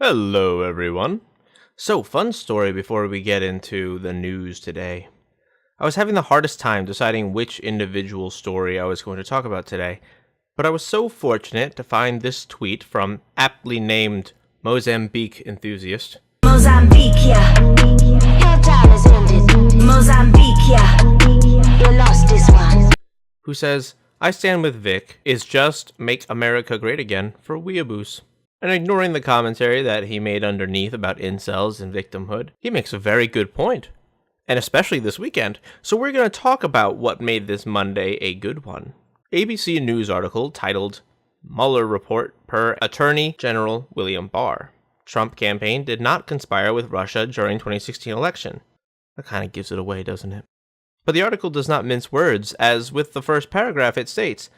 Hello, everyone. So, fun story before we get into the news today. I was having the hardest time deciding which individual story I was going to talk about today, but I was so fortunate to find this tweet from aptly named Mozambique enthusiast. Mozambique, yeah. Your time is ended. Mozambique, yeah. You lost this one. Who says, I stand with Vic is just make America great again for weeaboos. And ignoring the commentary that he made underneath about incels and victimhood, he makes a very good point. And especially this weekend, so we're going to talk about what made this Monday a good one. ABC News article titled, Mueller Report per Attorney General William Barr. Trump campaign did not conspire with Russia during 2016 election. That kind of gives it away, doesn't it? But the article does not mince words, as with the first paragraph it states,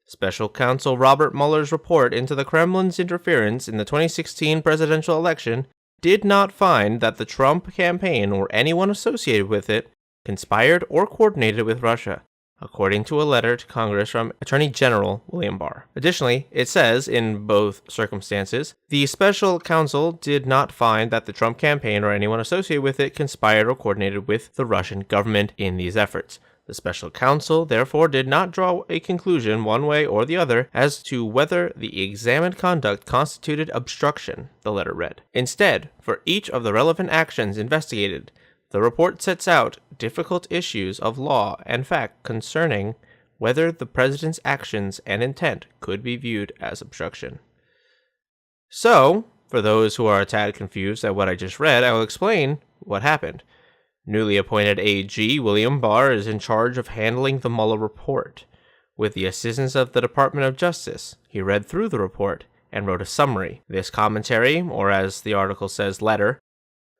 Special Counsel Robert Mueller's report into the Kremlin's interference in the 2016 presidential election did not find that the Trump campaign or anyone associated with it conspired or coordinated with Russia, according to a letter to Congress from Attorney General William Barr. Additionally, it says, in both circumstances, the special counsel did not find that the Trump campaign or anyone associated with it conspired or coordinated with the Russian government in these efforts. The special counsel, therefore, did not draw a conclusion one way or the other as to whether the examined conduct constituted obstruction, the letter read. Instead, for each of the relevant actions investigated, the report sets out difficult issues of law and fact concerning whether the president's actions and intent could be viewed as obstruction. So, for those who are a tad confused at what I just read, I will explain what happened. Newly appointed AG William Barr is in charge of handling the Mueller report. With the assistance of the Department of Justice, he read through the report and wrote a summary. This commentary, or as the article says, letter,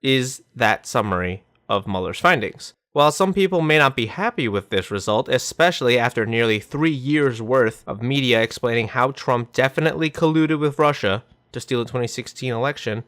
is that summary of Mueller's findings. While some people may not be happy with this result, especially after nearly 3 years' worth of media explaining how Trump definitely colluded with Russia to steal the 2016 election,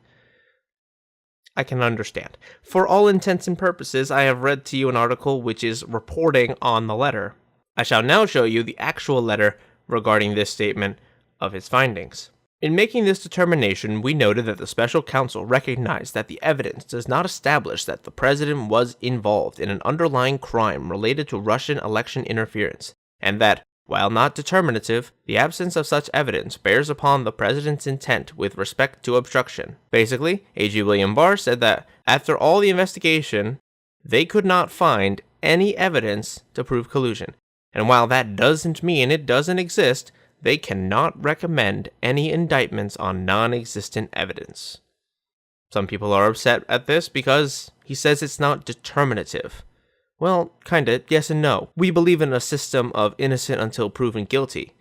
I can understand. For all intents and purposes, I have read to you an article which is reporting on the letter. I shall now show you the actual letter regarding this statement of his findings. In making this determination, we noted that the special counsel recognized that the evidence does not establish that the president was involved in an underlying crime related to Russian election interference, and that, while not determinative, the absence of such evidence bears upon the president's intent with respect to obstruction. Basically, AG William Barr said that after all the investigation, they could not find any evidence to prove collusion. And while that doesn't mean it doesn't exist, they cannot recommend any indictments on non-existent evidence. Some people are upset at this because he says it's not determinative. Well, kinda, yes and no. We believe in a system of innocent until proven guilty.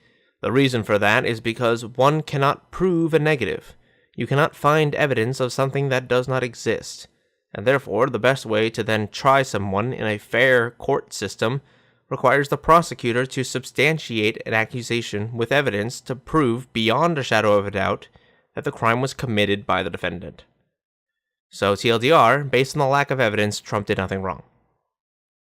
The reason for that is because one cannot prove a negative. You cannot find evidence of something that does not exist. And therefore, the best way to then try someone in a fair court system requires the prosecutor to substantiate an accusation with evidence to prove beyond a shadow of a doubt that the crime was committed by the defendant. So TLDR, based on the lack of evidence, Trump did nothing wrong.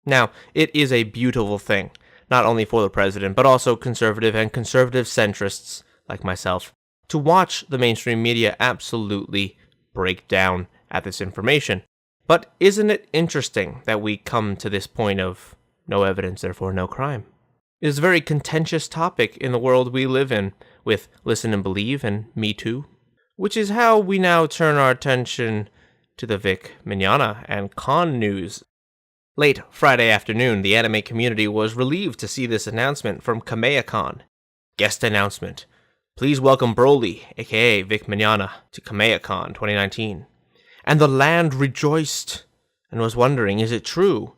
Now, it is a beautiful thing, not only for the president, but also conservative and conservative centrists like myself, to watch the mainstream media absolutely break down at this information. But isn't it interesting that we come to this point of no evidence, therefore no crime? It is a very contentious topic in the world we live in, with Listen and Believe and Me Too, which is how we now turn our attention to the Vic Mignogna and con news. Late Friday afternoon, the anime community was relieved to see this announcement from Kamea-Con. Guest announcement. Please welcome Broly, aka Vic Mignogna, to Kamea-Con 2019. And the land rejoiced and was wondering, is it true?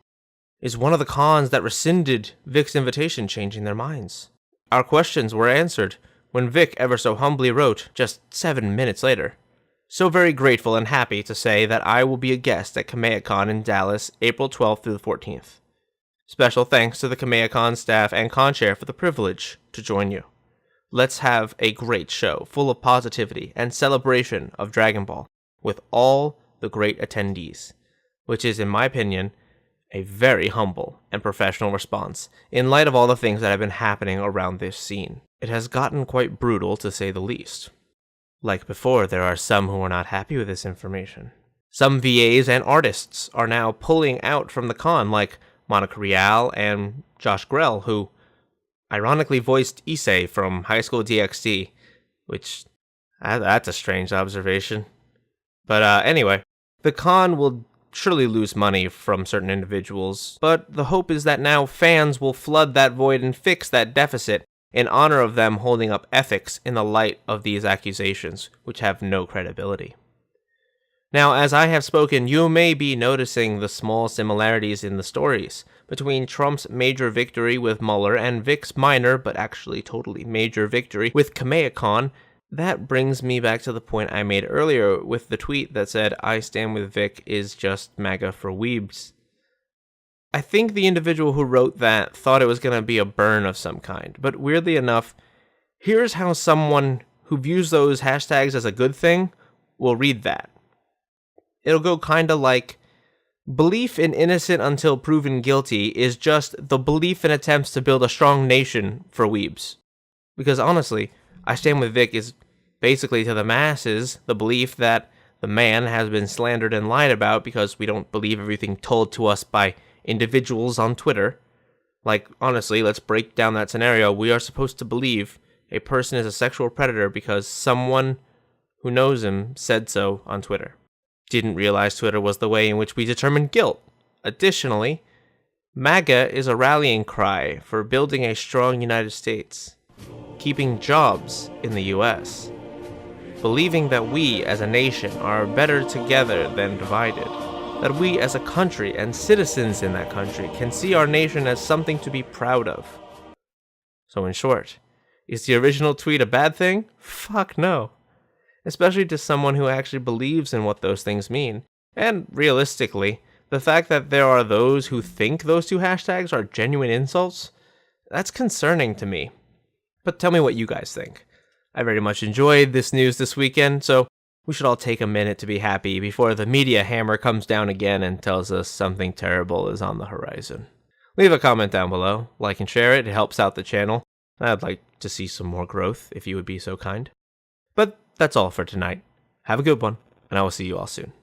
Is one of the cons that rescinded Vic's invitation changing their minds? Our questions were answered when Vic ever so humbly wrote, just 7 minutes later, so very grateful and happy to say that I will be a guest at Kamea-Con in Dallas, April 12th through the 14th. Special thanks to the Kamea-Con staff and con chair for the privilege to join you. Let's have a great show full of positivity and celebration of Dragon Ball with all the great attendees, which is, in my opinion, a very humble and professional response in light of all the things that have been happening around this scene. It has gotten quite brutal, to say the least. Like before, there are some who are not happy with this information. Some VAs and artists are now pulling out from the con, like Monica Rial and Josh Grell, who ironically voiced Issei from High School DxD, which, that's a strange observation. But anyway, the con will surely lose money from certain individuals, but the hope is that now fans will flood that void and fix that deficit in honor of them holding up ethics in the light of these accusations, which have no credibility. Now, as I have spoken, you may be noticing the small similarities in the stories between Trump's major victory with Mueller and Vic's minor, but actually totally major victory with Kamea-Khan. That brings me back to the point I made earlier with the tweet that said, "I stand with Vic is just MAGA for weebs." I think the individual who wrote that thought it was going to be a burn of some kind, but weirdly enough, here's how someone who views those hashtags as a good thing will read that. It'll go kinda like, belief in innocent until proven guilty is just the belief in attempts to build a strong nation for weebs. Because honestly, I stand with Vic is basically to the masses the belief that the man has been slandered and lied about because we don't believe everything told to us by individuals on Twitter. Like, honestly, let's break down that scenario. We are supposed to believe a person is a sexual predator because someone who knows him said so on Twitter. Didn't realize Twitter was the way in which we determine guilt. Additionally, MAGA is a rallying cry for building a strong United States, keeping jobs in the US, believing that we as a nation are better together than divided, that we as a country and citizens in that country can see our nation as something to be proud of. So in short, is the original tweet a bad thing? Fuck no. Especially to someone who actually believes in what those things mean. And realistically, the fact that there are those who think those two hashtags are genuine insults, that's concerning to me. But tell me what you guys think. I very much enjoyed this news this weekend, so we should all take a minute to be happy before the media hammer comes down again and tells us something terrible is on the horizon. Leave a comment down below, like and share it helps out the channel. I'd like to see some more growth if you would be so kind. But that's all for tonight. Have a good one, and I will see you all soon.